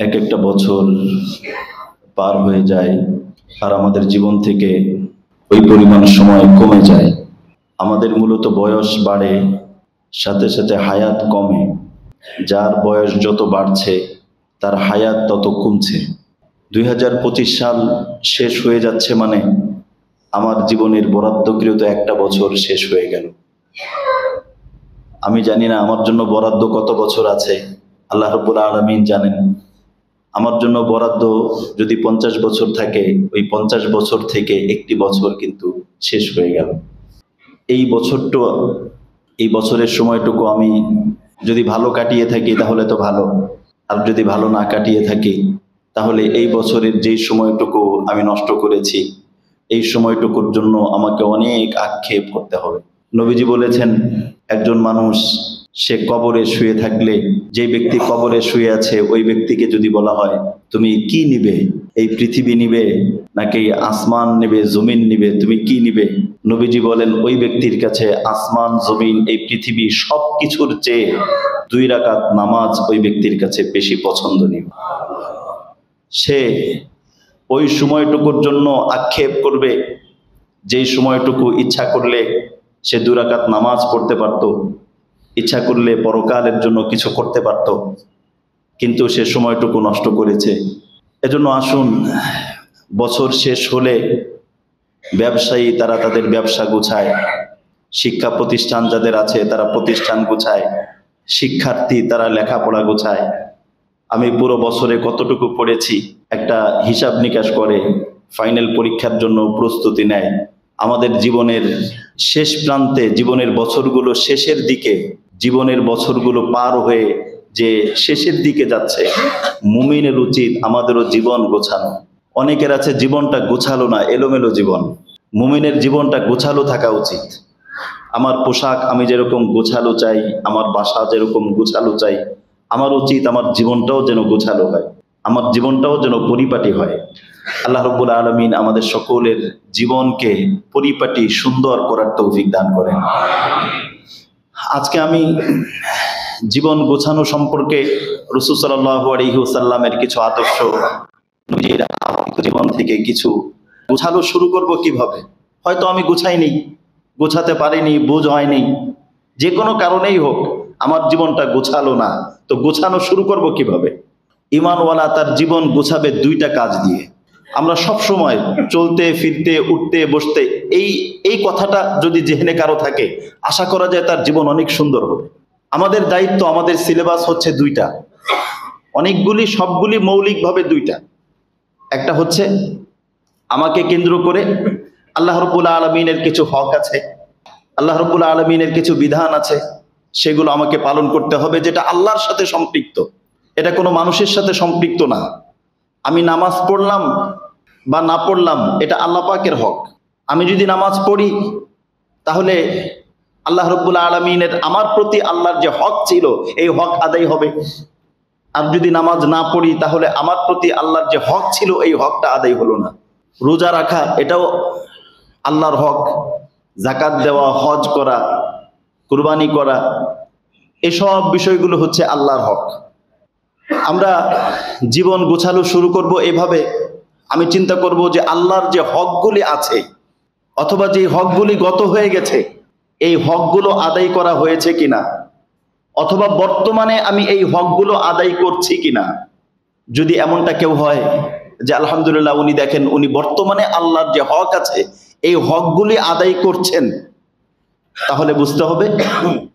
এক একটা বছর পার হয়ে যায় আর আমাদের জীবন থেকে ওই পরিমাণ সময় কমে যায়। আমাদের মূলত বয়স বাড়ে, সাথে সাথে হায়াত কমে। যার বয়স যত বাড়ছে তার হায়াত তত কমছে। 2025 সাল শেষ হয়ে যাচ্ছে মানে আমার জীবনের বরাদ্দকৃত একটা বছর শেষ হয়ে গেল। আমি জানি না আমার জন্য বরাদ্দ কত বছর আছে, আল্লাহ রাব্বুল আলামিন জানেন। আমার জন্য বরাদ্দ যদি 50 বছর থাকে, ওই 50 বছর থেকে একটি বছর কিন্তু শেষ হয়ে গেল। এই বছরের সময়টুকু আমি যদি ভালো কাটিয়ে থাকি তাহলে তো ভালো, আর যদি ভালো না কাটিয়ে থাকি তাহলে এই বছরের যেই সময়টুকু আমি নষ্ট করেছি এই সময়টুকুর জন্য আমাকে অনেক আক্ষেপ করতে হবে। নবীজি বলেছেন, একজন মানুষ সে কবরে শুয়ে থাকলে, যে ব্যক্তি কবরে শুয়ে আছে ওই ব্যক্তিকে যদি বলা হয় তুমি কি নিবে, এই পৃথিবী নিবে নাকি আসমান নিবে, জমিন নিবে, তুমি কি নিবে? নবীজি বলেন ওই ব্যক্তির কাছে আসমান, জমিন, এই পৃথিবী সবকিছুর চেয়ে 2 রাকাত নামাজ ওই ব্যক্তির কাছে বেশি পছন্দনীয়। সে ওই সময়টুকুর জন্য আক্ষেপ করবে যেই সময়টুকু ইচ্ছা করলে সে 2 রাকাত নামাজ পড়তে পারত, ইচ্ছা করলে পরকালের জন্য কিছু করতে পারত, কিন্তু সে সময়টুকু নষ্ট করেছে। এজন্য আসুন, বছর শেষ হলে ব্যবসায়ী তারা তাদের ব্যবসা গুছায়, শিক্ষা প্রতিষ্ঠান যাদের আছে তারা প্রতিষ্ঠান গুছায়, শিক্ষার্থী তারা লেখাপড়া গুছায়। আমি পুরো বছরে কতটুকু পড়েছি একটা হিসাব নিকাশ করে ফাইনাল পরীক্ষার জন্য প্রস্তুতি নেয়। আমাদের জীবনের শেষ প্রান্তে, জীবনের বছরগুলো শেষের দিকে, জীবনের বছরগুলো পার হয়ে যে শেষের দিকে যাচ্ছে, মুমিনের উচিত আমাদেরও জীবন গোছানো। অনেকের আছে জীবনটা গোছালো না, এলোমেলো জীবন। মুমিনের জীবনটা গোছালো থাকা উচিত। আমার পোশাক আমি যেরকম গোছালো চাই, আমার বাসা যেরকম গোছালো চাই, আমার উচিত আমার জীবনটাও যেন গোছালো হয়, আমার জীবনটাও যেন পরিপাটি হয়। আল্লাহ রাব্বুল আলামিন আমাদের সকলের জীবনকে পরিপাটি সুন্দর করার তৌফিক দান করেন। আজকে আমি জীবন গোছানো সম্পর্কে রাসূল সাল্লাল্লাহু আলাইহি ওয়াসাল্লামের কিছু আদর্শ, নিজের জীবন থেকে কিছু গোছানো শুরু করব কিভাবে। হয়তো আমি গোছাইনি, গোছাতে পারিনি, বুঝ হয়নি, যে কোনো কারণেই হোক আমার জীবনটা গোছালো না, তো গোছানো শুরু করব কিভাবে? ঈমানওয়ালা তার জীবন গোছাবে 2টা কাজ দিয়ে। আমরা সব সময় চলতে ফিরতে, উঠতে বসতে এই কথাটা যদি জেহেনে কারো থাকে, আশা করা যায় তার জীবন অনেক সুন্দর হবে। আমাদের দায়িত্ব, আমাদের সিলেবাস হচ্ছে 2টা, অনেকগুলি, সবগুলি মৌলিকভাবে 2টা। একটা হচ্ছে আমাকে কেন্দ্র করে আল্লাহ রাব্বুল আলামিনের কিছু হক আছে, আল্লাহ রাব্বুল আলামিনের কিছু বিধান আছে, সেগুলো আমাকে পালন করতে হবে, যেটা আল্লাহর সাথে সম্পৃক্ত, এটা কোনো মানুষের সাথে সম্পৃক্ত না। আমি নামাজ পড়লাম বা না পড়লাম এটা আল্লাহ পাকের হক। আমি যদি নামাজ পড়ি তাহলে আল্লাহ রাব্বুল আলামিনের আমার প্রতি আল্লাহর যে হক ছিল এই হক আদায় হবে। আর যদি নামাজ না পড়ি তাহলে আমার প্রতি আল্লাহর যে হক ছিল এই হকটা আদায় হলো না। রোজা রাখা এটাও আল্লাহর হক, যাকাত দেওয়া, হজ করা, কুরবানি করা, এসব বিষয়গুলো হচ্ছে আল্লাহর হক। আমরা জীবন গোছালো শুরু করব এভাবে। আমি চিন্তা করব যে আল্লাহর যে হকগুলি আছে অথবা যে হকগুলি গত হয়ে গেছে এই হকগুলো আদায় করা হয়েছে কিনা, অথবা বর্তমানে আমি এই হকগুলো আদায় করছি কিনা। যদি এমনটা কেউ হয় যে আলহামদুলিল্লাহ উনি দেখেন উনি বর্তমানে আল্লাহর যে হক আছে এই হকগুলি আদায় করছেন, তাহলে বুঝতে হবে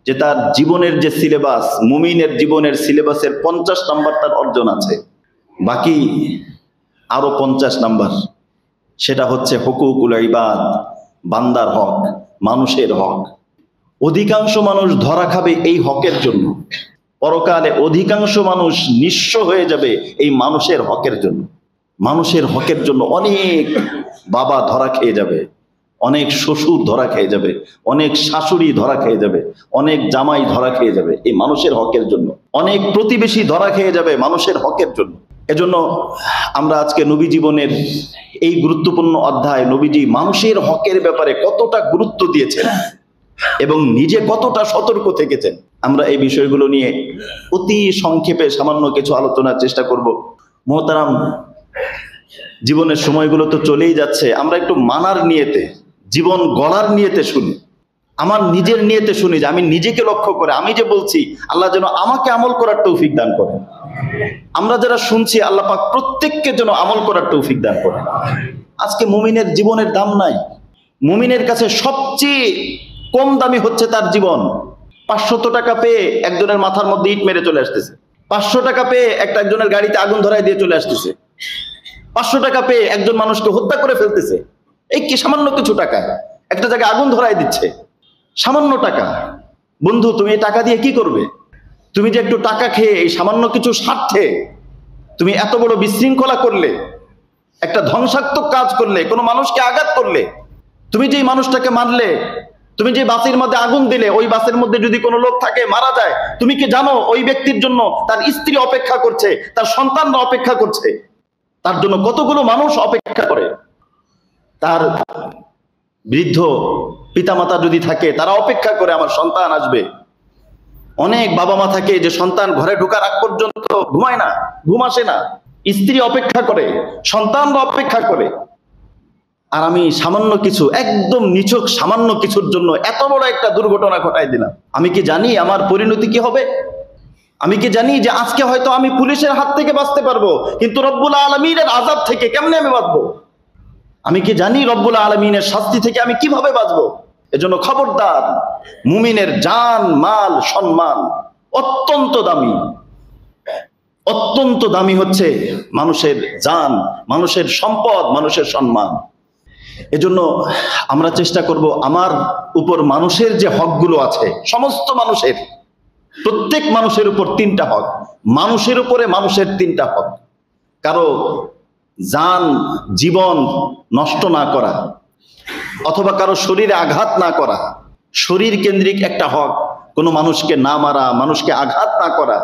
যে তার জীবনের যে সিলেবাস, মুমিনের জীবনের সিলেবাসের 50 নাম্বার তার অর্জন আছে, বাকি আরো 50 নাম্বার সেটা হচ্ছে হুকুকুল ইবাদ, বান্দার হক, মানুষের হক। অধিকাংশ মানুষ ধরা খাবে এই হকের জন্য, পরকালে অধিকাংশ মানুষ নিঃস্ব হয়ে যাবে এই মানুষের হকের জন্য। মানুষের হকের জন্য অনেক বাবা ধরা খেয়ে যাবে, অনেক শ্বশুর ধরা খেয়ে যাবে, অনেক শাশুড়ি ধরা খেয়ে যাবে, অনেক জামাই ধরা খেয়ে যাবে এই মানুষের হকের জন্য, অনেক প্রতিবেশী ধরা খেয়ে যাবে মানুষের হকের জন্য। এজন্য আমরা আজকে নবী জীবনের এই গুরুত্বপূর্ণ অধ্যায়, নবীজি মানুষের হকের ব্যাপারে কতটা গুরুত্ব দিয়েছেন এবং নিজে কতটা সতর্ক থেকেছেন, আমরা এই বিষয়গুলো নিয়ে অতি সংক্ষেপে সামান্য কিছু আলোচনার চেষ্টা করব। মোহতারাম, জীবনের সময়গুলো তো চলেই যাচ্ছে, আমরা একটু মানার নিয়েতে, জীবন গড়ার নিয়েতে শুনি, আমার নিজের নিয়েতে শুনি, যে আমি নিজেকে লক্ষ্য করে আমি যে বলছি, আল্লাহ যেন আমাকে আমল করার তৌফিক দান করেন। আমরা যারা শুনছি, আল্লাহ পাক প্রত্যেককে যেন আমল করার তৌফিক দান করেন। আজকে মুমিনের জীবনের দাম নাই। মুমিনের কাছে সবচেয়ে কম দামি হচ্ছে তার জীবন। 500 টাকা পেয়ে একজনের মাথার মধ্যে ইট মেরে চলে আসতেছে, 500 টাকা পেয়ে একজনের গাড়িতে আগুন ধরাই দিয়ে চলে আসতেছে, 500 টাকা পেয়ে একজন মানুষকে হত্যা করে ফেলতেছে। এই কি সামান্য কিছু টাকায় একটা জায়গায় আগুন ধরাই দিচ্ছে, সামান্য টাকা। বন্ধু, তুমি এই টাকা দিয়ে কি করবে? তুমি যে একটু টাকা খেয়ে এই সামান্য কিছু স্বার্থে তুমি এত বড় বিশৃঙ্খলা করলে, একটা ধ্বংসাত্মক কাজ করলে, কোনো মানুষকে আঘাত করলে, তুমি যেই মানুষটাকে মারলে, তুমি যে বাসের মধ্যে আগুন দিলে, ওই বাসের মধ্যে যদি কোনো লোক থাকে মারা যায়, তুমি কি জানো ওই ব্যক্তির জন্য তার স্ত্রী অপেক্ষা করছে, তার সন্তানরা অপেক্ষা করছে, তার জন্য কতগুলো মানুষ অপেক্ষা করে, তার বৃদ্ধ পিতামাতা যদি থাকে তারা অপেক্ষা করে আমার সন্তান আসবে। অনেক বাবা মা থাকে যে সন্তান ঘরে ঢোকার আগ পর্যন্ত ঘুমায় না, ঘুম আসে না, স্ত্রী অপেক্ষা করে, সন্তানরা অপেক্ষা করে। আর আমি সামান্য কিছু, একদম নিছক সামান্য কিছুর জন্য এত বড় একটা দুর্ঘটনা ঘটাই দিলাম। আমি কি জানি আমার পরিণতি কি হবে? আমি কি জানি যে আজকে হয়তো আমি পুলিশের হাত থেকে বাঁচতে পারবো, কিন্তু রব্বুল আলামিনের আযাব থেকে কেমনে আমি বাঁচবো? আমি কি জানি রব্বুল আলামিনের শাস্তি থেকে আমি কিভাবে বাঁচবো? এজন্য খবরদার, মুমিনের জান, মাল, সম্মান অত্যন্ত দামি। অত্যন্ত দামি হচ্ছে মানুষের জান, মানুষের সম্পদ, মানুষের সম্মান। এজন্য আমরা চেষ্টা করব আমার উপর মানুষের যে হকগুলো আছে, সমস্ত মানুষের, প্রত্যেক মানুষের উপর 3টা হক। মানুষের উপরে মানুষের 3টা হক। কারো জান, জীবন নষ্ট না করা, অথবা কারো শরীরে আঘাত না করা, শরীর কেন্দ্রিক একটা হক। কোনো মানুষকে না মারা, মানুষকে আঘাত না করা।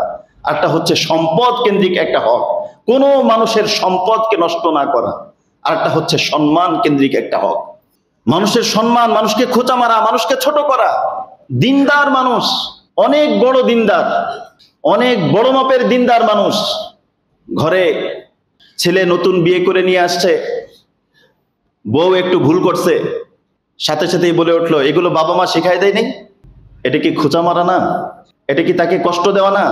একটা হচ্ছে সম্পদ কেন্দ্রিক একটা হক, কোনো মানুষের সম্পদকে নষ্ট না করা। আর একটা হচ্ছে সম্মান কেন্দ্রিক একটা হক, মানুষের সম্মান, মানুষকে খোঁচা মারা, মানুষকে ছোট করা। দিনদার মানুষ, অনেক বড় দিনদার, অনেক বড় মাপের দিনদার মানুষ, ঘরে ছেলে নতুন বিয়ে করে নিয়ে আসছে, বউ একটু ভুল করছে, সাথে সাথেই বলে উঠলো, এগুলো বাবা মা শিখাই দেয়নি? এটা কি খোঁচা মারা না? এটা কি তাকে কষ্ট দেওয়া না?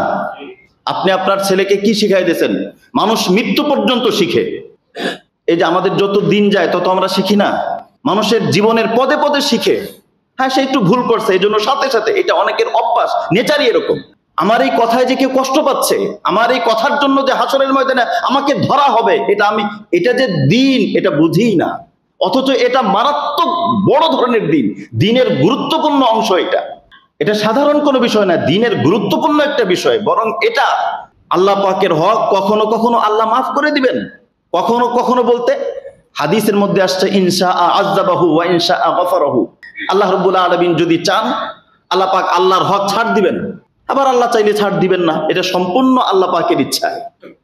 আপনি আপনার ছেলেকে কি শিখাই দিয়েছেন? মানুষ মৃত্যু পর্যন্ত শিখে। এই যে আমাদের যত দিন যায় তত আমরা শিখি না? মানুষের জীবনের পদে পদে শিখে। হ্যাঁ, সে একটু ভুল করছে, এই জন্য সাথে সাথে, এটা অনেকের অভ্যাস, নেচারই এরকম। আমার এই কথায় যে কেউ কষ্ট পাচ্ছে, আমার এই কথার জন্য যে হাসরের ময়দানে আমাকে ধরা হবে, এটা যে দিন, এটা বুঝিই না। অথচ এটা মারাত্মক বড় ধরনের দিন, দিনের গুরুত্বপূর্ণ অংশ। এটা সাধারণ কোনো বিষয় না, দিনের গুরুত্বপূর্ণ একটা বিষয়। বরং এটা আল্লাহ পাকের হক। কখনো কখনো আল্লাহ মাফ করে দিবেন, কখনো কখনো বলতে হাদিসের মধ্যে আসছে, ইনশা আযাবাহু ওয়া ইনশা গফারাহু। আল্লাহ রাব্বুল আলামিন যদি চান, আল্লাহ পাক আল্লাহর হক ছাড় দিবেন, আবার আল্লাহ চাইলে ছাড় দিবেন না। এটা সম্পূর্ণ আল্লাহ পাকের ইচ্ছা।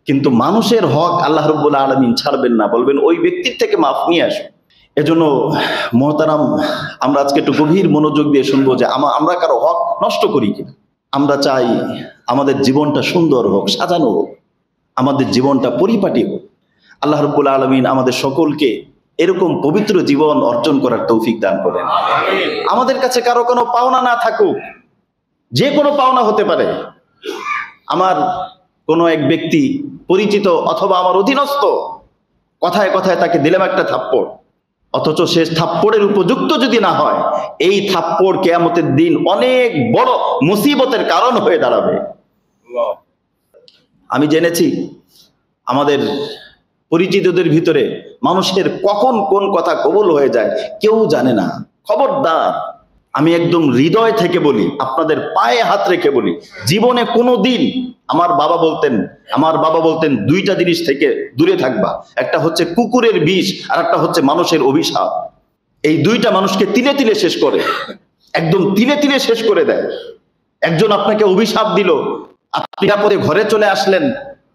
কিন্তু মানুষের হক আল্লাহ রাব্বুল আলামিন ছাড়বেন না, বলবেন ওই ব্যক্তির থেকে মাফ নিয়ে আসুন। এজন্য মোহতারাম, আমরা আজকে একটু গভীর মনোযোগ দিয়ে শুনবো যে আমরা কারো হক নষ্ট করি কিনা। আমরা চাই আমাদের জীবনটা সুন্দর হোক, সাজানো হোক, আমাদের জীবনটা পরিপাটি হোক। আল্লাহ রাব্বুল আলামিন আমাদের সকলকে এরকম পবিত্র জীবন অর্জন করার তৌফিক দান করেন। আমাদের কাছে কারো কোনো পাওনা না থাকুক, যে কোনো পাওনা হতে পারে। আমার কোনো এক ব্যক্তি পরিচিত অথবা আমার অধীনস্থ, কথায় কথায় তাকে দিলাম একটা থাপ্পড়, অথচ সে থাপ্পড়ের উপযুক্ত যদি না হয়, এই থাপ্পড় কিয়ামতের দিন অনেক বড় মুসিবতের কারণ হয়ে দাঁড়াবে। আমি জেনেছি আমাদের পরিচিতদের ভিতরে মানুষের কখন কোন কথা কবুল হয়ে যায় কেউ জানে না। খবরদার, আমি একদম হৃদয় থেকে বলি, আপনাদের পায়ে হাত রেখে বলি, জীবনে কোনো দিন আমার বাবা বলতেন 2টা জিনিস থেকে দূরে থাকবা। একটা হচ্ছে কুকুরের বিষ, আর একটা হচ্ছে মানুষের অভিশাপ। এই 2টা মানুষকে তিলে তিলে শেষ করে, একদম তিলে তিলে শেষ করে দেয়। একজন আপনাকে অভিশাপ দিল, আপনি নিরাপদে ঘরে চলে আসলেন,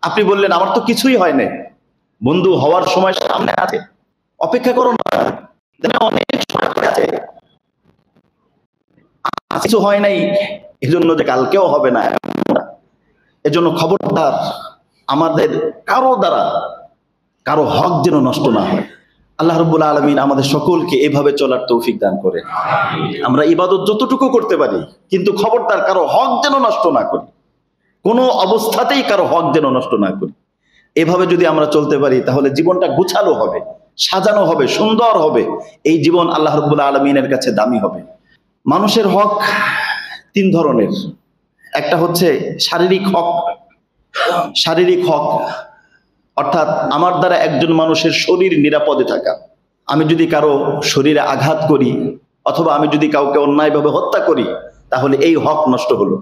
আপনি বললেন আমার তো কিছুই হয় না। বন্ধু, হওয়ার সময় সামনে আছে, অপেক্ষা করো না, অনেক সময় আছে। কিছু হয় নাই এজন্য যে কালকেও হবে না, এজন্য খবরদার, আমাদের কারো দ্বারা কারো হক যেন নষ্ট না হয়। আল্লাহ রাব্বুল আলামিন আমাদের সকলকে এভাবে চলার তৌফিক দান করেন। আমরা ইবাদত যতটুকু করতে পারি, কিন্তু খবরদার কারো হক যেন নষ্ট না করি, কোনো অবস্থাতেই কারো হক যেন নষ্ট না করি। এভাবে যদি আমরা চলতে পারি তাহলে জীবনটা গুছালো হবে, সাজানো হবে, সুন্দর হবে। এই জীবন আল্লাহ রাব্বুল আলামিনের কাছে দামি হবে। মানুষের হক তিন ধরনের। একটা হচ্ছে শারীরিক হক। শারীরিক হক অর্থাৎ আমার দ্বারা একজন মানুষের শরীর নিরাপদে থাকা। আমি যদি কারো শরীরে আঘাত করি অথবা আমি যদি কাউকে অন্যায়ভাবে হত্যা করি তাহলে এই হক নষ্ট হলো।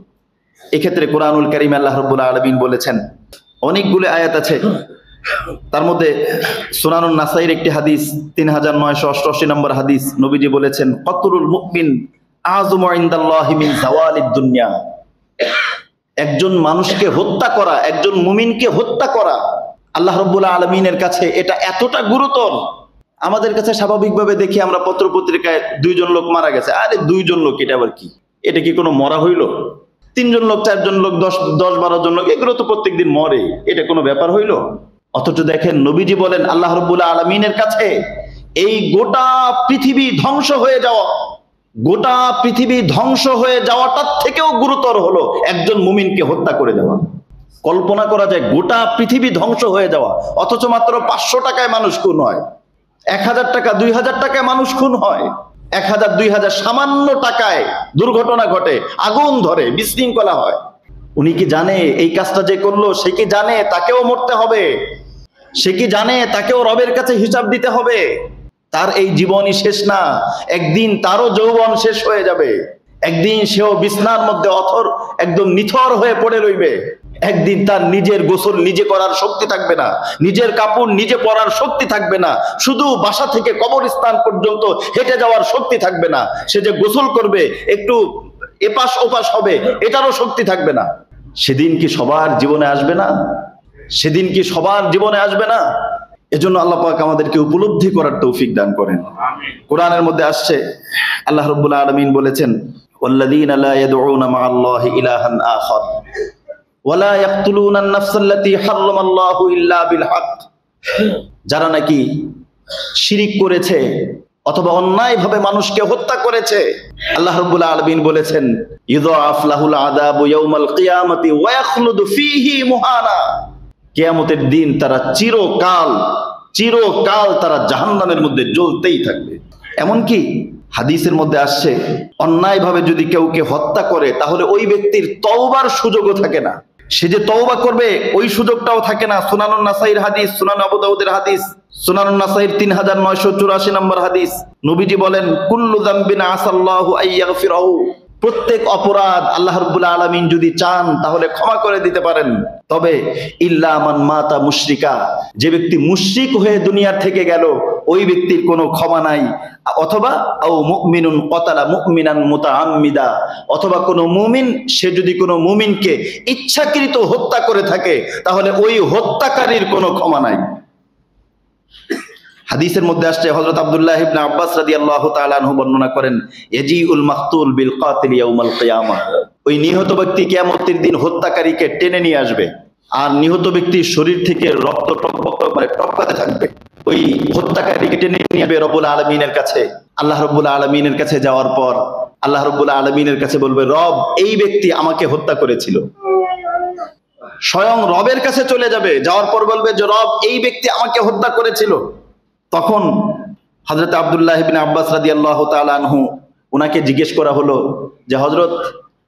এক্ষেত্রে কোরআনুল কারীমে আল্লাহ রাব্বুল আলামিন বলেছেন, অনেকগুলো আয়াত আছে, তার মধ্যে সুনানুন নাসাইর একটি হাদিস 3988 নম্বর হাদিস, নবীজি বলেছেন, কতরুল মুমিন আযমু ইনদাল্লাহি মিন যাওয়ালিদ দুনিয়া। একজন মানুষকে হত্যা করা, একজন মুমিনকে হত্যা করা আল্লাহ রাব্বুল আলামিনের কাছে এটা এতটা গুরুতর। আমাদের কাছে স্বাভাবিকভাবে দেখি আমরা পত্র পত্রিকায় 2 জন লোক মারা গেছে, আরে 2 জন লোক এটা আবার কি, এটা কি কোনো মরা হইল? 3 জন লোক, 4 জন লোক, 10-12 জন লোক, এগুলো তো প্রত্যেকদিন মরে, এটা কোনো ব্যাপার হইল? অথচ দেখেন নবীজি বলেন আল্লাহ রাব্বুল আলামিনের কাছে এই গোটা পৃথিবী ধ্বংস হয়ে যাওয়া, গোটা পৃথিবী ধ্বংস হয়ে যাওয়াটার থেকেও গুরুতর হলো একজন মুমিনকে হত্যা করে দেওয়া। কল্পনা করা যায় গোটা পৃথিবী ধ্বংস হয়ে যাওয়া, অথচ মাত্র 500 টাকায় মানুষ খুন হয়, 1000 টাকা 2000 টাকায় মানুষ খুন হয়, 1000-2000 সামান্য টাকায় দুর্ঘটনা ঘটে, আগুন ধরে, বিশৃঙ্খলা হয়। উনি কি জানে এই কাজটা যে করলো, সে কি জানে তাকেও মরতে হবে? সে কি জানে তাকেও রবের কাছে হিসাব দিতে হবে? তার এই জীবনই শেষ না, একদিন তারও যৌবন শেষ হয়ে যাবে, একদিন সেও বিছনার মধ্যে একদম নিথর হয়ে পড়ে রইবে। একদিন তার নিজের গোসল নিজে করার শক্তি থাকবে না, নিজের কাপড় নিজে পরার শক্তি থাকবে না, শুধু বাসা থেকে কবরস্থান পর্যন্ত হেঁটে যাওয়ার শক্তি থাকবে না। সে যে গোসল করবে, একটু এপাশ ওপাশ হবে, এটারও শক্তি থাকবে না। সেদিন কি সবার জীবনে আসবে না? সেদিন কি সবার জীবনে আসবে না? এজন্য আল্লাহ পাক আমাদেরকে উপলব্ধি করার তৌফিক দান করেন। কোরআনের মধ্যে আসছে, আল্লাহ রাব্বুল আলামিন বলেছেন, ওয়াল্লাযীনা লা ইয়াদউনা মা'আল্লাহি ইলাহান আখার ওয়ালা ইয়াকতুলুনা আন-নাফসাল্লাতী হারামাল্লাহু ইল্লা বিল হক। যারা নাকি শিরিক করেছে অথবা অন্যায়ভাবে মানুষকে হত্যা করেছে, আল্লাহ রাব্বুল আলামিন বলেছেন, ইউযাআফ লাহুল আযাবু ইয়াওমাল কিয়ামাতি ওয়া ইয়াখলুদু ফীহি মুহানা। কিয়ামতের দিন তারা চিরকাল তারা জাহান্নামের মধ্যে জ্বলতেই থাকবে। এমনকি হাদিসের মধ্যে আসছে, অন্যায়ভাবে যদি কেউকে হত্যা করে তাহলে ওই ব্যক্তির তওবার সুযোগও থাকে না। সে যে তওবা করবে ওই সুযোগটাও থাকে না। সুনানুন নাসাইর হাদিস, সুনান আবু দাউদের হাদিস, সুনানুন নাসাইর 3984 নম্বর হাদিস, নবীজি বলেন, কুল্লু যামবিন আসাল্লাহু আইয়াগফিরাহু। প্রত্যেক অপরাধ আল্লাহ রাব্বুল আলামিন যদি চান তাহলে ক্ষমা করে দিতে পারেন, তবে ইল্লা মান মাতা মুশরিকা, যে ব্যক্তি মুশরিক হয়ে দুনিয়া থেকে গেল ওই ব্যক্তির কোনো ক্ষমা নাই। অথবা আও মুমিনুন কতালা মুমিনান মুতাআম্মিদা, অথবা কোনো মুমিন সে যদি কোনো মুমিনকে ইচ্ছাকৃত হত্যা করে থাকে তাহলে ওই হত্যাকারীর কোনো ক্ষমা নাই। হাদিসের মধ্যে আসছে, হযরত আব্দুল্লাহ ইবনে আব্বাস রাদিয়াল্লাহু তাআলা আনহু বর্ণনা করেন, ইয়াজিউল মাকতুল বিল কাতিল ইয়াউমাল কিয়ামাহ। ওই নিহত ব্যক্তি কিয়ামতের দিন হত্যাকারীকে টেনে নিয়ে আসবে, আর নিহত ব্যক্তির শরীর থেকে রক্ত টপকাতে থাকবে। ওই হত্যাকারীকে টেনে নিয়ে যাবে রব্বুল আলামিনের কাছে। আল্লাহ রাব্বুল আলামিনের কাছে যাওয়ার পর আল্লাহ রাব্বুল আলামিনের কাছে বলবে, রব, এই ব্যক্তি আমাকে হত্যা করেছিল। স্বয়ং রবের কাছে চলে যাবে, যাওয়ার পর বলবে যে, রব, এই ব্যক্তি আমাকে হত্যা করেছিল। তখন হযরত আব্দুল্লাহ ইবনে আব্বাস রাদিয়াল্লাহু তাআলা আনহু উনাকে জিজ্ঞেস করা হলো যে, হযরত,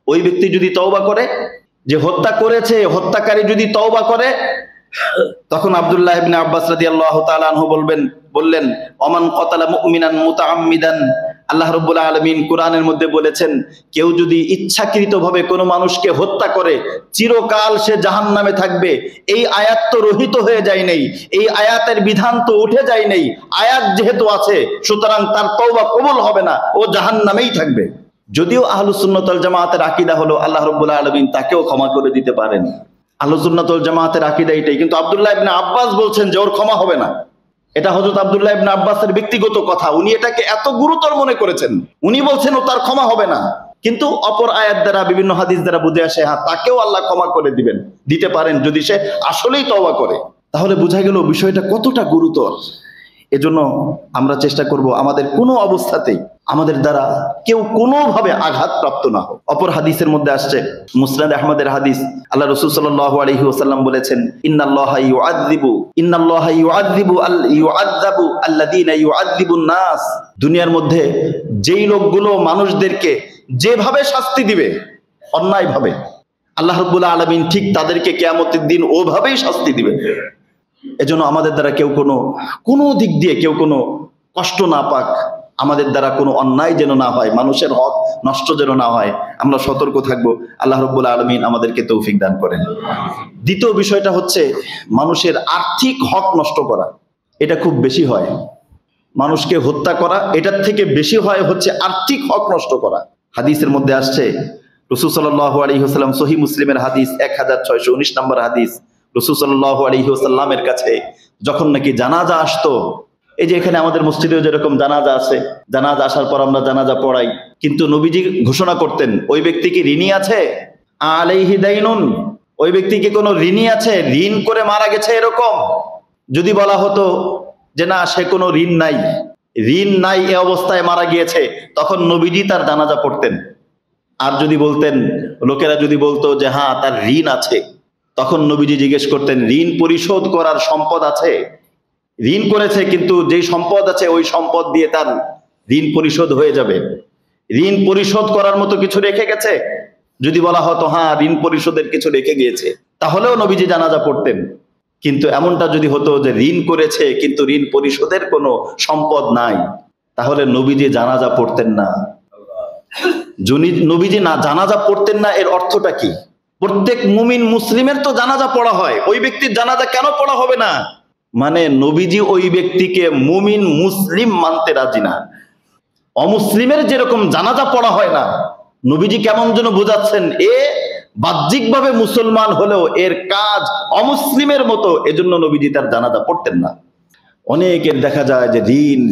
ওই ব্যক্তি যদি তওবা করে, যে হত্যা করেছে, হত্যাকারী যদি তওবা করে, তখন আব্দুল্লাহ ইবনে আব্বাস রাদিয়াল্লাহু তাআলা আনহু বললেন, ওমান কতালা মুমিনান মুতাআম্মিদান। আল্লাহ রাব্বুল আলামিন কোরআনের মধ্যে বলেছেন, কেউ যদি ইচ্ছাকৃতভাবে কোনো মানুষকে হত্যা করে চিরকাল সে জাহান্নামে থাকবে। এই আয়াত তো রহিত হয়ে যায় নাই, এই আয়াতের বিধান তো উঠে যায় নাই। আয়াত যেহেতু আছে সুতরাং তার তওবা কবুল হবে না, ও জাহান্নামেই থাকবে। যদিও আহলুস সুন্নাত ওয়াল জামাতের আকীদা হলো আল্লাহ রাব্বুল আলামিন তাকেও ক্ষমা করে দিতে পারেন। আহলুস সুন্নাত ওয়াল জামাতের আকীদা এটাই। কিন্তু আব্দুল্লাহ ইবনে আব্বাস বলছেন যে ওর ক্ষমা হবে না। এটা হযরত আব্দুল্লাহ ইবনে আব্বাসের ব্যক্তিগত কথা, উনি এটাকে এত গুরুতর মনে করেছেন, উনি বলছেন ও তার ক্ষমা হবে না। কিন্তু অপর আয়াত দ্বারা, বিভিন্ন হাদিস দ্বারা বুঝে আসে হ্যাঁ তাকেও আল্লাহ ক্ষমা করে দিতে পারেন যদি সে আসলেই তওবা করে। তাহলে বোঝা গেল বিষয়টা কতটা গুরুতর। এজন্য আমরা চেষ্টা করব আমাদের কোনো অবস্থাতেই আমাদের দ্বারা কেউ কোনোভাবে আঘাতপ্রাপ্ত না হোক। অপর হাদিসের মধ্যে আসছে, মুসনাদ আহমদের হাদিস, আল্লাহ রাসূল সাল্লাল্লাহু আলাইহি ওয়াসাল্লাম বলেছেন, ইন্নাল্লাহা ইউআযযিবু আল্লাযীনা ইউআযযিবুন নাস। দুনিয়ার মধ্যে যেই লোকগুলো মানুষদেরকে যেভাবে শাস্তি দিবে অন্যায়ভাবে, আল্লাহ রাব্বুল আলামিন ঠিক তাদেরকে কিয়ামতের দিন ওভাবেই শাস্তি দিবে। এজন্য আমাদের দ্বারা কেউ কোনো দিক দিয়ে কেউ কোনো কষ্ট না পাক, আমাদের দ্বারা কোনো অন্যায় যেন না হয়, মানুষের হক নষ্ট যেন না হয়, আমরা সতর্ক থাকবো। আল্লাহ রাব্বুল আলামিন আমাদেরকে তৌফিক দান করেন। দ্বিতীয় বিষয়টা হচ্ছে মানুষের আর্থিক হক নষ্ট করা। এটা খুব বেশি হয়, মানুষকে হত্যা করা এটার থেকে বেশি হয় হচ্ছে আর্থিক হক নষ্ট করা। হাদিসের মধ্যে আসছে, রাসূল সাল্লাল্লাহু আলাইহি ওয়াসাল্লাম, সহিহ মুসলিমের হাদিস 1619 নম্বর হাদিস, রাসূল সাল্লাল্লাহু আলাইহি ওয়াসাল্লামের কাছে যখন নাকি জানাজা আসতো, এই যে এখানে আমাদের মসজিদেও যেরকম জানাজা আছে, জানাজা আসার পর আমরা জানাজা পড়াই, কিন্তু নবীজি ঘোষণা করতেন ওই ব্যক্তি কি ঋণী আছে, আলাইহি দাইনুন, ওই ব্যক্তি কি কোনো ঋণী আছে, ঋণ করে মারা গেছে এরকম। যদি বলা হতো যে না সে কোনো ঋণ নাই এ অবস্থায় মারা গিয়েছে, তখন নবীজি তার জানাজা পড়তেন। আর যদি বলতেন, লোকেরা যদি বলতো যে হ্যাঁ তার ঋণ আছে, তখন নবীজি জিজ্ঞেস করতেন ঋণ পরিশোধ করার সম্পদ আছে, ঋণ করেছে কিন্তু যেই সম্পদ আছে ওই সম্পদ দিয়ে তার ঋণ পরিশোধ হয়ে যাবে, ঋণ পরিশোধ করার মতো কিছু রেখে গেছে। যদি বলা হতো হ্যাঁ ঋণ পরিশোধের কিছু রেখে গিয়েছে, তাহলেও নবীজি জানাজা পড়তেন। কিন্তু এমনটা যদি হতো যে ঋণ করেছে কিন্তু ঋণ পরিশোধের কোনো সম্পদ নাই, তাহলে নবীজি জানাজা পড়তেন না। নবীজি না জানাজা পড়তেন না, এর অর্থটা কি? প্রত্যেক মুমিন মুসলিমের তো জানাজা পড়া হয়, ওই ব্যক্তির জানাজা কেন পড়া হবে না? মানে নবীজি ওই ব্যক্তিকে মুমিন মুসলিম মানতে রাজি না। অমুসলিমের যেরকম জানাজা পড়া হয় না, নবীজি কেমন যেন বোঝাচ্ছেন এ বাহ্যিকভাবে মুসলমান হলেও এর কাজ অমুসলিমের মতো, এজন্য নবীজি তার জানাজা পড়তেন না। অনেকের দেখা যায় যে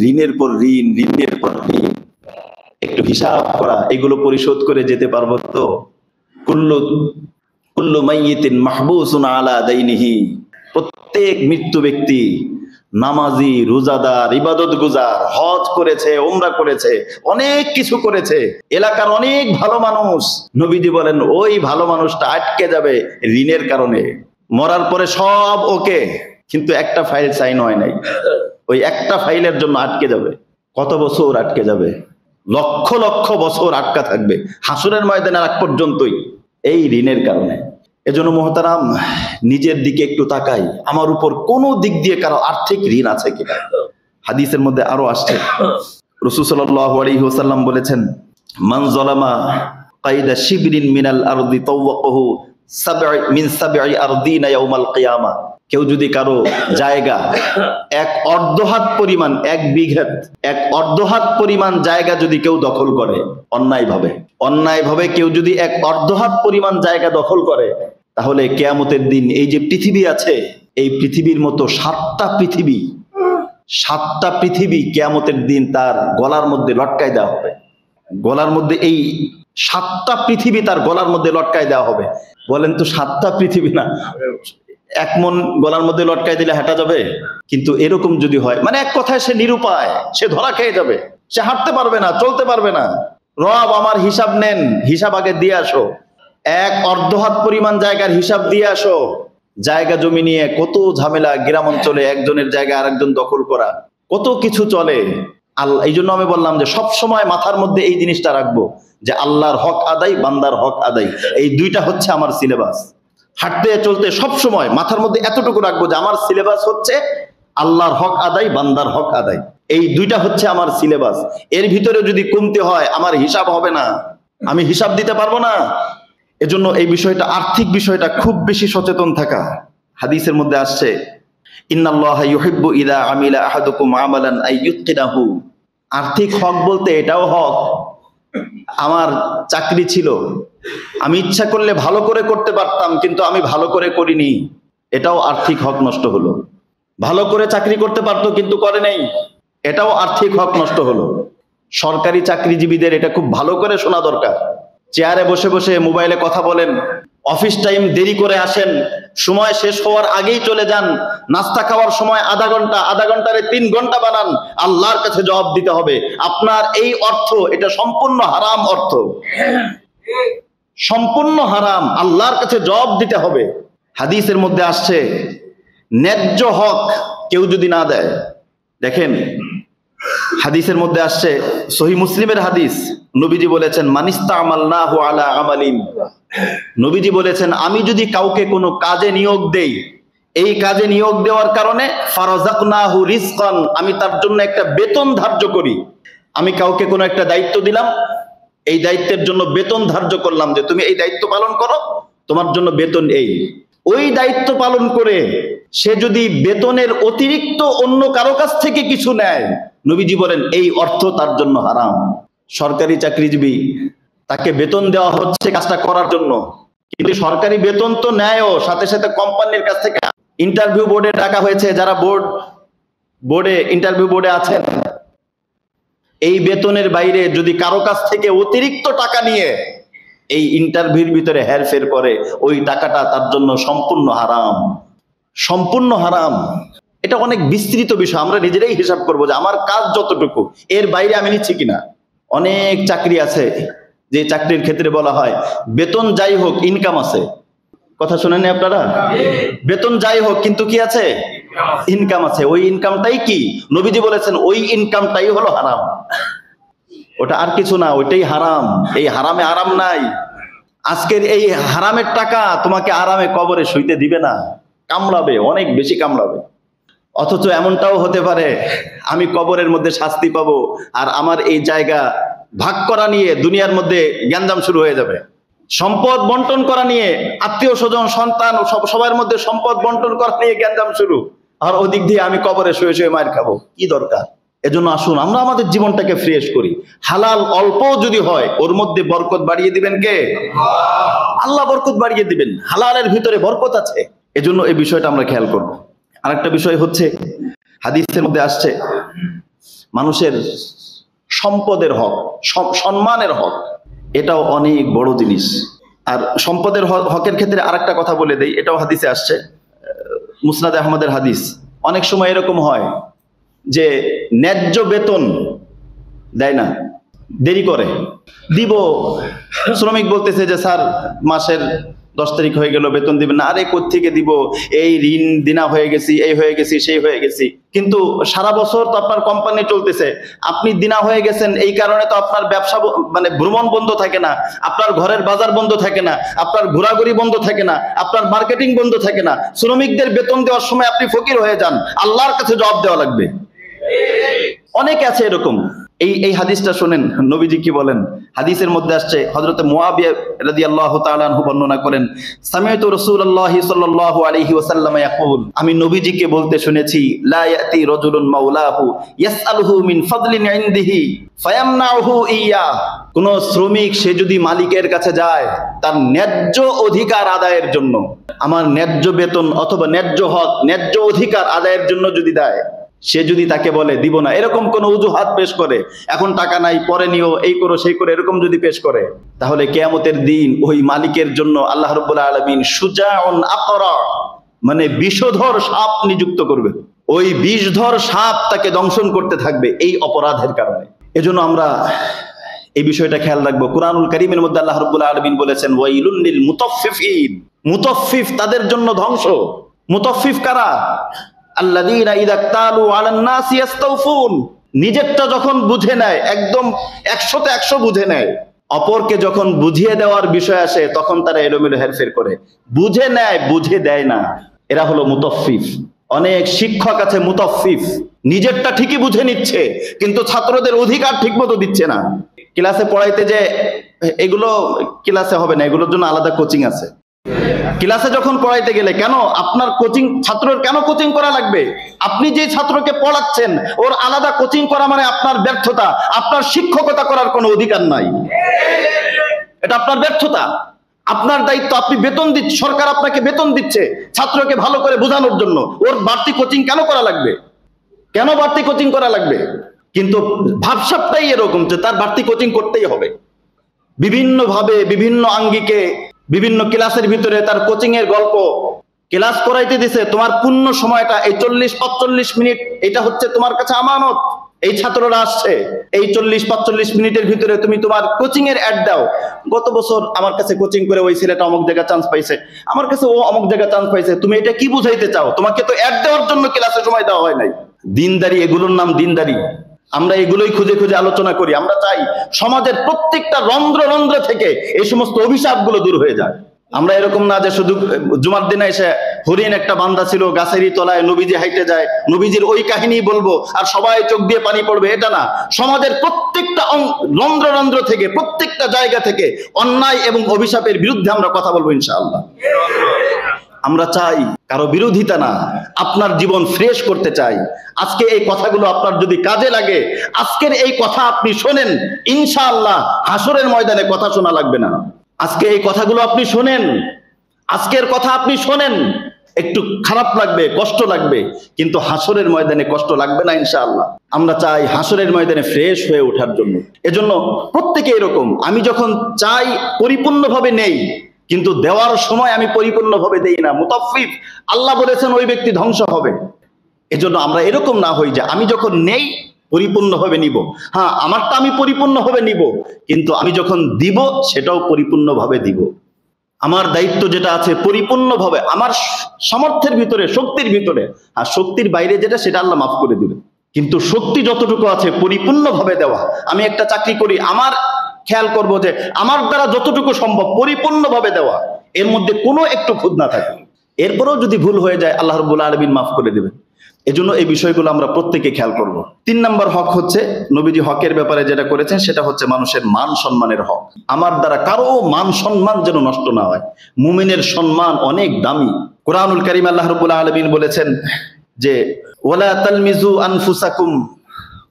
ঋণের পর ঋণের পর ঋণ, একটু হিসাব করা, এগুলো পরিশোধ করে যেতে পারবো তো? কুল্লু মাইয়িতিন মাহবুসুন আলা দাইনিহি, প্রত্যেক মৃত্যু ব্যক্তি নামাজি, রোজাদার, ইবাদত গুজার, হজ করেছে, উমরা করেছে, অনেক কিছু করেছে, এলাকার অনেক ভালো মানুষ, নবীজি বলেন ওই ভালো মানুষটা আটকে যাবে ঋণের কারণে। মরার পরে সব ওকে, কিন্তু একটা ফাইল সাইন হয় নাই, ওই একটা ফাইলের জন্য আটকে যাবে। কত বছর আটকে যাবে? লক্ষ লক্ষ বছর আটকা থাকবে হাসরের ময়দানের আগ পর্যন্তই, এই ঋণের কারণে। এজন্য মুহতারাম, নিজের দিকে একটু তাকাই, আমার উপর কোন দিক দিয়ে কারো আর্থিক ঋণ আছে কিনা। হাদিসের মধ্যে আরো আসছে, রাসূল সাল্লাল্লাহু আলাইহি ওয়াসাল্লাম বলেছেন, মান যালামা কাইদা শিবরিন মিনাল আরদি তাওয়াক্কাহু মিন সাবঈ আরদিনা ইয়াউমাল কিয়ামা। কেউ যদি কারো জায়গা এক অর্ধহাত পরিমাণ, এক বিঘত, এক অর্ধহাত পরিমাণ জায়গা যদি কেউ দখল করে অন্যায়ভাবে কেউ যদি এক অর্ধহাত পরিমাণ জায়গা দখল করে, তাহলে কিয়ামতের দিন এই যে পৃথিবী আছে, এই পৃথিবীর মতো 7টা পৃথিবী কিয়ামতের দিন তার গলার মধ্যে লটকায় দেওয়া হবে। গলার মধ্যে এই 7টা পৃথিবী তার গলার মধ্যে লটকায় দেওয়া হবে। বলেন তো 7টা পৃথিবী না, এক মন গলার মধ্যে লটকায় দিলে হাঁটা যাবে? কিন্তু এরকম যদি হয়, মানে এক কথায় সে নিরুপায়, সে ধরা খেয়ে যাবে, সে হাঁটতে পারবে না, চলতে পারবে না। রব আমার হিসাব নেন, হিসাব আগে দিয়ে আসো, এক অর্ধহাত পরিমাণ জায়গার হিসাব দিয়ে আসো। জায়গা জমি নিয়ে কত ঝামেলা, গ্রাম অঞ্চলে একজনের জায়গা আরেকজন দখল করা, কত কিছু চলে। আল্লাহ, এই জন্য আমি বললাম যে সব সময় মাথার মধ্যে এই জিনিসটা রাখবো যে আল্লাহর হক আদায়, বান্দার হক আদায়, এই দুইটা হচ্ছে আমার সিলেবাস। হাঁটতে চলতে সব সময় মাথার মধ্যে এতটুকু রাখবো যে আমার সিলেবাস হচ্ছে আল্লাহর হক আদায়, বান্দার হক আদায়, এই দুইটা হচ্ছে আমার সিলেবাস। এর ভিতরে যদি কমতে হয় আমার হিসাব হবে না, আমি হিসাব দিতে পারবো না। এজন্য এই বিষয়টা, আর্থিক বিষয়টা খুব বেশি সচেতন থাকা। হাদিসের মধ্যে আসছে, ইন্নাল্লাহা ইউহিব্বু ইযা আমিলা আহাদুকুম আমালান আইয়ুতকিনাহু। আর্থিক হক বলতে এটাও হক। আমার চাকরি ছিল, আমি ইচ্ছা করলে ভালো করে করতে পারতাম, কিন্তু আমি ভালো করে করিনি, এটাও আর্থিক হক নষ্ট হলো। ভালো করে চাকরি করতে পারতো কিন্তু করে নেই, এটাও আর্থিক হক নষ্ট হলো। সরকারি চাকরিজীবীদের এটা খুব ভালো করে শোনা দরকার। চেয়ারে বসে বসে মোবাইলে কথা বলেন, অফিস টাইম দেরি করে আসেন, সময় শেষ হওয়ার আগেই চলে যান, নাস্তা খাওয়ার সময় আধা ঘন্টা, আধা ঘন্টারে 3 ঘন্টা বানান, আল্লাহর কাছে জবাব দিতে হবে। আপনার এই অর্থ এটা সম্পূর্ণ হারাম অর্থ, সম্পূর্ণ হারাম, আল্লাহর কাছে জবাব দিতে হবে। হাদিসের মধ্যে আসছে ন্যায্য হক কেউ যদি না দেয়, দেখেন হাদিসের মধ্যে আসছে, সহিহ মুসলিমের হাদিস, নবীজি বলেছেন মানিস্তামালনাহু আলা আমালিন, নবীজি বলেছেন আমি যদি কাউকে কোনো কাজে নিয়োগ দেই, এই কাজে নিয়োগ দেওয়ার কারণে ফারাযাকনাহু রিজকান, আমি তার জন্য একটা বেতন ধার্য করি। আমি কাউকে কোনো একটা দায়িত্ব দিলাম, এই দায়িত্বের জন্য বেতন ধার্য করলাম যে তুমি এই দায়িত্ব পালন করো, তোমার জন্য বেতন এই। ওই দায়িত্ব পালন করে সে যদি বেতনের অতিরিক্ত অন্য কারো কাছ থেকে কিছু নেয়, নবীজি বলেন এই অর্থ তার জন্য হারাম। সরকারি চাকরিজীবী, তাকে বেতন দেওয়া হচ্ছে কাজটা করার জন্য, কিন্তু সরকারি বেতন তো নেয়ও, সাথে সাথে কোম্পানির কাছ থেকে ইন্টারভিউ বোর্ডে টাকা হয়েছে, যারা বোর্ডে ইন্টারভিউ বোর্ডে আছেন, এই বেতনের বাইরে যদি কারো কাছ থেকে অতিরিক্ত টাকা নিয়ে এই ইন্টারভিউর ভিতরে হেরফের করে, ওই টাকাটা তার জন্য সম্পূর্ণ হারাম, সম্পূর্ণ হারাম। এটা অনেক বিস্তৃত বিষয়, আমরা নিজেরাই হিসাব করবো যে আমার কাজ যতটুকু, এর বাইরে আমি নিচ্ছি কিনা। অনেক চাকরি আছে যে চাকরির ক্ষেত্রে বলা হয় বেতন যাই হোক ইনকাম আছে, কথা শুনেননি আপনারা? বেতন যাই হোক কিন্তু কি আছে? ইনকাম আছে। ওই ইনকামটাই কি? নবীজি বলেছেন ওই ইনকামটাই হলো হারাম, ওটা আর কিছু না, ওইটাই হারাম। এই হারামে আরাম নাই। আজকের এই হারামের টাকা তোমাকে আরামে কবরে শুইতে দিবে না, কামড়াবে, অনেক বেশি কামড়াবে। অথচ এমনটাও হতে পারে আমি কবরের মধ্যে শাস্তি পাবো, আর আমার এই জায়গা ভাগ করা নিয়ে দুনিয়ার মধ্যে গ্যাঞ্জাম শুরু হয়ে যাবে। সম্পদ বন্টন করা নিয়ে, আত্মীয় স্বজন সন্তান সবার মধ্যে সম্পদ বন্টন করা নিয়ে গ্যাঞ্জাম শুরু, আর ওদিক দিয়ে আমি কবরে শুয়ে শুয়ে মার খাবো, কি দরকার? এজন্য আসুন আমরা আমাদের জীবনটাকে ফ্রেশ করি। হালাল অল্প যদি হয়, ওর মধ্যে বরকত বাড়িয়ে দিবেন কে? আল্লাহ বরকত বাড়িয়ে দিবেন, হালালের ভিতরে বরকত আছে। এজন্য এই বিষয়টা আমরা খেয়াল করব। আরেকটা বিষয় হচ্ছে, হাদিসের মধ্যে আসছে মানুষের সম্পদের হক, সম্মানের হক, এটাও অনেক বড় জিনিস। আর সম্পদের হকের ক্ষেত্রে আরেকটা কথা বলে দেই, এটাও হাদিসে আসছে, মুসনাদ আহমদের হাদিস। অনেক সময় এরকম হয় যে ন্যায্য বেতন দেয় না, দেরি করে দিব। শ্রমিক বলতেছে যে স্যার মাসের 10 তারিখ হয়ে গেল, বেতন দিবেন না। আরে কোত্থেকে দিব, এই ঋণ দিনা হয়ে গেছি, এই হয়ে গেছি, সেই হয়ে গেছি। কিন্তু সারা বছর তো আপনার কোম্পানি চলতেছে, আপনি দিনা হয়ে গেছেন, এই কারণে তো আপনার ব্যবসা মানে ভ্রমণ বন্ধ থাকে না, আপনার ঘরের বাজার বন্ধ থাকে না, আপনার ঘোরাঘুরি বন্ধ থাকে না, আপনার মার্কেটিং বন্ধ থাকে না। শ্রমিকদের বেতন দেওয়ার সময় আপনি ফকির হয়ে যান, আল্লাহর কাছে জবাব দেওয়া লাগবে। অনেকে আছে এরকম। এই হাদিসটা শুনেন, নবীজি কি বলেন। হাদিসের মধ্যে আসছে, হযরত মুআবিয়া রাদিয়াল্লাহু তাআলা আনহু বর্ণনা করেন, সামি'তু রাসূলুল্লাহ সাল্লাল্লাহু আলাইহি ওয়াসাল্লাম ইয়াকুল, আমি নবীজিকে বলতে শুনেছি, লা ইয়াতি রাজুলুন মাওলাহু ইয়াসআলুহু মিন ফাদলিন ইনদিহি ফায়ামনাউহু ইয়া, কোন শ্রমিক সে যদি মালিকের কাছে যায় তার ন্যায্য অধিকার আদায়ের জন্য, আমার ন্যায্য বেতন অথবা ন্যায্য হক, ন্যায্য অধিকার আদায়ের জন্য যদি দেয়, সে যদি তাকে বলে দিব না, এরকম কোন অজুহাত পেশ করে, এখন টাকা নাই, পরে নিও, এই করো সেই করো, এরকম যদি পেশ করে, তাহলে কিয়ামতের দিন ওই মালিকের জন্য আল্লাহ রাব্বুল আলামিন সুজাউন আকরা, মানে বিষধর সাপ নিযুক্ত করবে। ওই বিষধর সাপ তাকে দংশন করতে থাকবে এই অপরাধের কারণে। এজন্য আমরা এই বিষয়টা খেয়াল রাখবো। কুরআনুল কারীমের মধ্যে আল্লাহ রাব্বুল আলামিন বলেছেন, ওয়াইলুল লিল মুতাফফিফিন, মুতাফফিফ তাদের জন্য ধ্বংস। মুতাফফিফ কারা? আল্লাযীনা ইযা তালু আলান নাসি ইস্তাওফুন, নিজেরটা যখন বুঝে নেয়, একদম 100তে 100 বুঝে নেয়, অপরকে যখন বুঝিয়ে দেওয়ার বিষয় আসে তখন তারা এলোমেলো হেরফের করে। বুঝে নেয়, বুঝে দেয় না, এরা হলো মুতাফফিফ। অনেক শিক্ষক আছে মুতাফফিফ, নিজেরটা ঠিকই বুঝে নিচ্ছে কিন্তু ছাত্রদের অধিকার ঠিকমতো দিচ্ছে না। ক্লাসে পড়াইতে যে এগুলো ক্লাসে হবে না, এগুলোর জন্য আলাদা কোচিং আছে। ক্লাসে যখন পড়াইতে গেলে, কেন আপনার কোচিং ছাত্রের কেন কোচিং করা লাগবে? আপনি যে ছাত্রকে পড়াচ্ছেন ওর আলাদা কোচিং করা মানে আপনার ব্যর্থতা, আপনার শিক্ষকতা করার কোনো অধিকার নাই, এটা আপনার ব্যর্থতা। আপনার দায়িত্ব, আপনি বেতন দিচ্ছে, সরকার আপনাকে বেতন দিচ্ছে ছাত্রকে ভালো করে বোঝানোর জন্য, ওর বাড়তি কোচিং কেন করা লাগবে? কেন বাড়তি কোচিং করা লাগবে? কিন্তু ভাবসাবটাই এরকম যে তার বাড়তি কোচিং করতেই হবে, বিভিন্ন ভাবে বিভিন্ন আঙ্গিকে বিভিন্ন ক্লাসের ভিতরে তার কোচিং এর গল্প ক্লাস করাইতে দিছে। তোমার পূর্ণ সময়টা এই 40-45 মিনিট এটা হচ্ছে তোমার কাছে আমানত। এই ছাত্ররা আসছে, এই 40-45 মিনিটের ভিতরে তুমি তোমার কোচিং এর অ্যাড দাও। গত বছর আমার কাছে কোচিং করে ওই ছেলেটা অমুক জায়গায় চান্স পাইছে, আমার কাছে ও অমুক জায়গায় চান্স পাইছে। তুমি এটা কি বুঝাইতে চাও? তোমাকে তো অ্যাড দেওয়ার জন্য ক্লাসে সময় দেওয়া হয় নাই। দিনদারি, এগুলোর নাম দিনদারি। আমরা এগুলোই খুঁজে খুঁজে আলোচনা করি। আমরা চাই সমাজের প্রত্যেকটা রন্ধ্র রন্ধ্র থেকে এই সমস্ত অভিশাপগুলো দূর হয়ে যায়। আমরা এরকম না যে শুধু জুমার দিনে এসে হরিণ একটা বান্দা ছিল গাছেরই তলায়, নবীজি হাইটে যায়, নবীজির ওই কাহিনী বলবো আর সবাই চোখ দিয়ে পানি পড়বে, এটা না। সমাজের প্রত্যেকটা রন্ধ্র রন্ধ্র থেকে, প্রত্যেকটা জায়গা থেকে অন্যায় এবং অভিশাপের বিরুদ্ধে আমরা কথা বলবো ইনশাআল্লাহ। আমরা চাই কারো বিরোধিতা না, আপনার জীবন ফ্রেশ করতে চাই। আজকে এই কথাগুলো আপনার যদি কাজে লাগে, আজকের এই কথা আপনি শোনেন, ইনশাআল্লাহ হাসরের ময়দানে কথা শোনা লাগবে না। আজকে এই কথাগুলো আপনি শোনেন, আজকের কথা আপনি শোনেন, একটু খারাপ লাগবে, কষ্ট লাগবে, কিন্তু হাসরের ময়দানে কষ্ট লাগবে না ইনশাআল্লাহ। আমরা চাই হাসরের ময়দানে ফ্রেশ হয়ে ওঠার জন্য। এজন্য প্রত্যেকে এরকম, আমি যখন চাই পরিপূর্ণভাবে নেই, কিন্তু দেওয়ার সময় আমি পরিপূর্ণভাবে দেই না। মুতাফফিফ, আল্লাহ বলেছেন ওই ব্যক্তি ধ্বংস হবে। এজন্য আমরা এরকম না হই যে আমি যখন নেই পরিপূর্ণভাবে নিব। হ্যাঁ, আমারটা আমি পরিপূর্ণভাবে নিব, কিন্তু আমি যখন দিব সেটাও পরিপূর্ণভাবে দিব। আমার দায়িত্ব যেটা আছে পরিপূর্ণভাবে আমার সামর্থ্যের ভিতরে, শক্তির ভিতরে, আর শক্তির বাইরে যেটা সেটা আল্লাহ মাফ করে দিবে। কিন্তু শক্তি যতটুকু আছে পরিপূর্ণভাবে দেওয়া। আমি একটা চাকরি করি, আমার খেয়াল করব যে আমার দ্বারা যতটুকু সম্ভব পরিপূর্ণভাবে দেওয়া, এর মধ্যে কোনো একটু খুঁত না থাকে। এরপরেও যদি ভুল হয়ে যায় আল্লাহ রাব্বুল আলামিন মাফ করে দিবেন। এজন্য এই বিষয়গুলো আমরা প্রত্যেকে খেয়াল করব। 3 নম্বর হক হচ্ছে নবীজি হকের ব্যাপারে যেটা করেছেন সেটা হচ্ছে মানুষের মান সম্মানের হক। আমার দ্বারা কারো মান সম্মান যেন নষ্ট না হয়। মুমিনের সম্মান অনেক দামি। কোরআনুল কারীম আল্লাহ রাব্বুল আলামিন বলেছেন যে ওয়ালা তালমিজু আনফুসাকুম,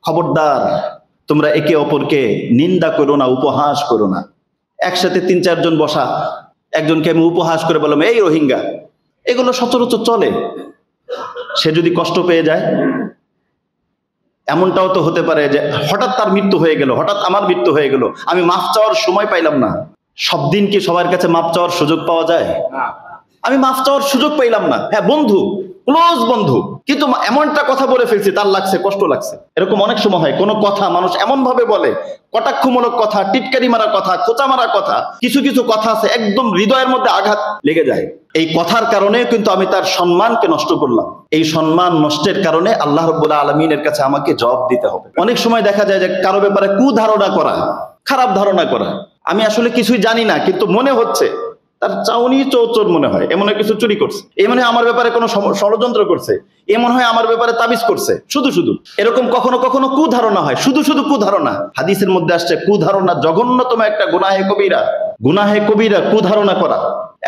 খবরদার তোমরা একে অপরকে নিন্দা করো না, উপহাস করো না। একসাথে 3-4 জন বসা, একজনকে আমি উপহাস করে বললাম এই রোহিঙ্গা, এগুলো সচরাচর চলে। সে যদি কষ্ট পেয়ে যায়, এমনটাও তো হতে পারে যে হঠাৎ তার মৃত্যু হয়ে গেল, হঠাৎ আমার মৃত্যু হয়ে গেল, আমি মাফ চাওয়ার সময় পাইলাম না। সব দিন কি সবার কাছে মাফ চাওয়ার সুযোগ পাওয়া যায়? আমি মাফ চাওয়ার সুযোগ পাইলাম না। হ্যাঁ, বন্ধু, ক্লোজ বন্ধু, কিন্তু এমনটা কথা বলে ফেলছি, তার লাগছে, কষ্ট লাগছে। এরকম অনেক সময় হয়, কোনো কথা মানুষ এমন ভাবে বলে, কটাক্ষমূলক কথা, টিটকারি মারা কথা, খোঁচা মারা কথা, কিছু কিছু কথা আছে একদম হৃদয়ের মধ্যে আঘাত লেগে যায়। এই কথার কারণে কিন্তু আমি তার সম্মানকে নষ্ট করলাম। এই সম্মান নষ্টের কারণে আল্লাহ রাব্বুল আলামিনের কাছে আমাকে জবাব দিতে হবে। অনেক সময় দেখা যায় যে কারো ব্যাপারে কুধারণা করা, খারাপ ধারণা করা। আমি আসলে কিছুই জানি না, কিন্তু মনে হচ্ছে তার চাউনি চৌচোর মনে হয়, এমন কিছু চুরি করছে, এ মনে হয় আমার ব্যাপারে কোনো ষড়যন্ত্র করছে, এমন হয় আমার ব্যাপারে তাবিজ করছে, শুধু শুধু এরকম কখনো কখনো কুধারণা হয়, শুধু শুধু কুধারণা। হাদিসের মধ্যে আসছে কুধারণা জঘন্যতম একটা গুনাহে কবিরা। গুনাহে কবিরা কুধারণা করা।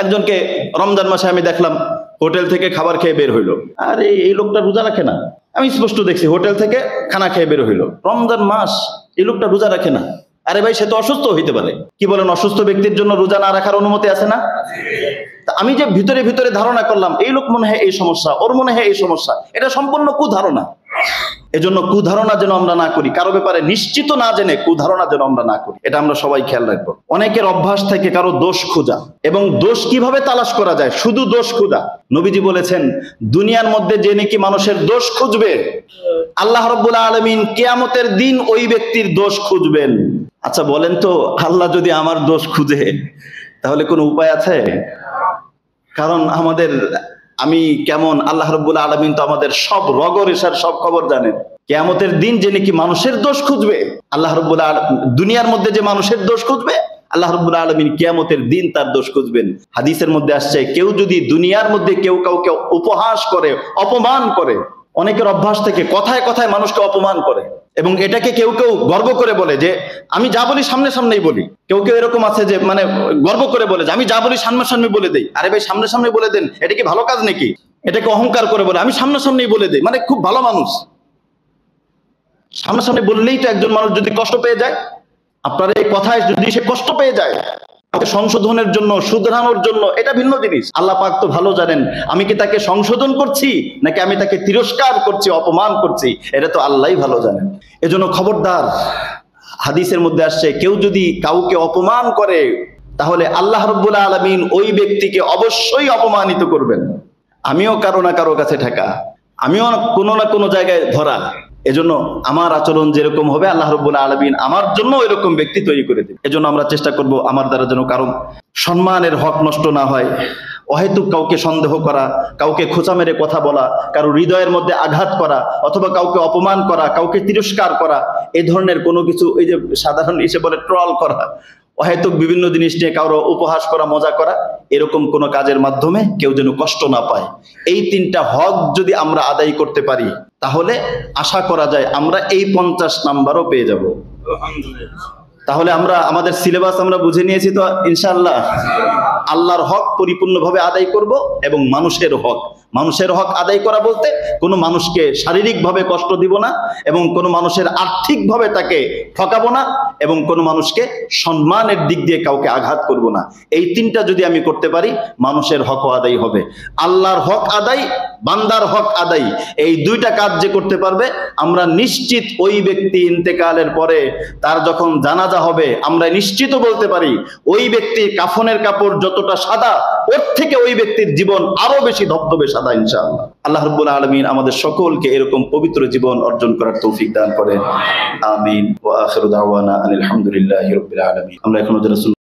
একজনকে রমজান মাসে আমি দেখলাম হোটেল থেকে খাবার খেয়ে বের হইলো। আরে এই লোকটা রোজা রাখে না, আমি স্পষ্ট দেখছি হোটেল থেকে খানা খেয়ে বের হইলো। রমজান মাস, এই লোকটা রোজা রাখে না। আরে ভাই, সে তো অসুস্থ হইতে পারে। কি বলেন, অসুস্থ ব্যক্তির জন্য রোজা না রাখার অনুমতি আছে না? আমি যে ভিতরে ভিতরে ধারণা করলাম এই লোক মনে হয় এই সমস্যা, ওর মনে হয় এই সমস্যা, এটা সম্পূর্ণ কুধারণা। এজন্য কুধারণা যেন আমরা না করি, কারো ব্যাপারে নিশ্চিত না জেনে কুধারণা যেন আমরা না করি, এটা আমরা সবাই খেয়াল রাখবো। অনেকের অভ্যাস থেকে কারো দোষ খোঁজা, এবং দোষ কিভাবে তালাশ করা যায়, শুধু দোষ খোঁজা। নবীজি বলেছেন দুনিয়ার মধ্যে যে নাকি মানুষের দোষ খুঁজবে, আল্লাহ রাব্বুল আলামিন কিয়ামতের দিন ওই ব্যক্তির দোষ খুঁজবেন। আচ্ছা বলেন তো, আল্লাহ যদি আমার দোষ খুঁজে তাহলে কোনো উপায় আছে? কারণ আমি কেমন, আল্লাহ রাব্বুল আলামিন তো আমাদের সব রগরেশার সব খবর জানেন। কিয়ামতের দিন যে নাকি মানুষের দোষ খুঁজবে, আল্লাহ রাব্বুল আলামিন দুনিয়ার মধ্যে যে মানুষের দোষ খুঁজবে, আল্লাহ রাব্বুল আলামিন কিয়ামতের দিন তার দোষ খুঁজবেন। হাদিসের মধ্যে আসছে কেউ যদি দুনিয়ার মধ্যে কেউ কাউকে উপহাস করে, অপমান করে, অনেকের অভ্যাস থেকে কথায় কথায় মানুষকে অপমান করে, এবং এটাকে কেউ কেউ গর্ব করে বলে যে আমি যা বলি সামনে সামনেই বলি। কেউ কেউ এরকম আছে যে মানে গর্ব করে বলে যে আমি যা বলি সামনে সামনে বলে দেই। আরে ভাই, সামনে সামনে বলে দেন, এটা কি ভালো কাজ নাকি? এটাকে অহংকার করে বলে আমি সামনে সামনেই বলে দেই, মানে খুব ভালো মানুষ। সামনে সামনে বললেই তো একজন মানুষ যদি কষ্ট পেয়ে যায়, আপনার এই কথায় যদি সে কষ্ট পেয়ে যায়, কাউকে সংশোধনের জন্য, শুধরানোর জন্য, এটা ভিন্ন জিনিস। আল্লাহ পাক তো ভালো জানেন আমি কি তাকে সংশোধন করছি নাকি আমি তাকে তিরস্কার করছি, অপমান করছি, এটা তো আল্লাহই ভালো জানেন। এজন্য খবরদার, হাদিসের মধ্যে আসছে কেউ যদি কাউকে অপমান করে তাহলে আল্লাহ রাব্বুল আলামিন ওই ব্যক্তিকে অবশ্যই অপমানিত করবেন। আমিও কারো না কারো কাছে ঠেকা, আমিও কোনো না কোনো জায়গায় ধরা। এজন্য আমার আচরণ যেরকম হবে আল্লাহ রাব্বুল আলামিন আমার জন্য এরকম ব্যক্তি তৈরি করে দেবে। এজন্য আমরা চেষ্টা করব আমার দ্বারা যেন কারো সম্মানের হক নষ্ট না হয়। অহেতুক কাউকে সন্দেহ করা, কাউকে খোঁচা মেরে কথা বলা, কারো হৃদয়ের মধ্যে আঘাত করা, অথবা কাউকে অপমান করা, কাউকে তিরস্কার করা, এই ধরনের কোনো কিছু, এই যে সাধারণ হিসেবে বলে ট্রল করা, অহেতুক বিভিন্ন জিনিস নিয়ে কারো উপহাস করা, মজা করা, এরকম কোন কাজের মাধ্যমে কেউ যেন কষ্ট না পায়। এই তিনটা হক যদি আমরা আদায় করতে পারি তাহলে আশা করা যায় আমরা এই 50 নাম্বারও পেয়ে যাব। তাহলে আমরা আমাদের সিলেবাস আমরা বুঝে নিয়েছি তো ইনশাআল্লাহ। আল্লাহর হক পরিপূর্ণভাবে আদায় করব এবং মানুষের হক আদায় করা বলতে কোনো মানুষকে শারীরিকভাবে কষ্ট দিব না, এবং কোনো মানুষের আর্থিকভাবে তাকে ঠকাবো না, এবং কোনো মানুষকে সম্মানের দিক দিয়ে কাউকে আঘাত করব না। এই তিনটা যদি আমি করতে পারি মানুষের হক আদায় হবে। আল্লাহর হক আদায়, বান্দার হক আদায়, এই দুইটা কাজ যে করতে পারবে আমরা নিশ্চিত ওই ব্যক্তি ইন্তেকালের পরে তার যখন জানাজা হবে আমরা নিশ্চিত বলতে পারি ওই ব্যক্তির কাফনের কাপড় যতটা সাদা ওর থেকে ওই ব্যক্তির জীবন আরো বেশি ধবধবে সাদা ইনশাআল্লাহ। আল্লাহ রাব্বুল আলামিন আমাদের সকলকে এরকম পবিত্র জীবন অর্জন করার তৌফিক দান করেন। আমিন। ওয়া আখিরু দাওয়ানা আনিল হামদুলিল্লাহি রাব্বিল আলামিন। আমরা এখন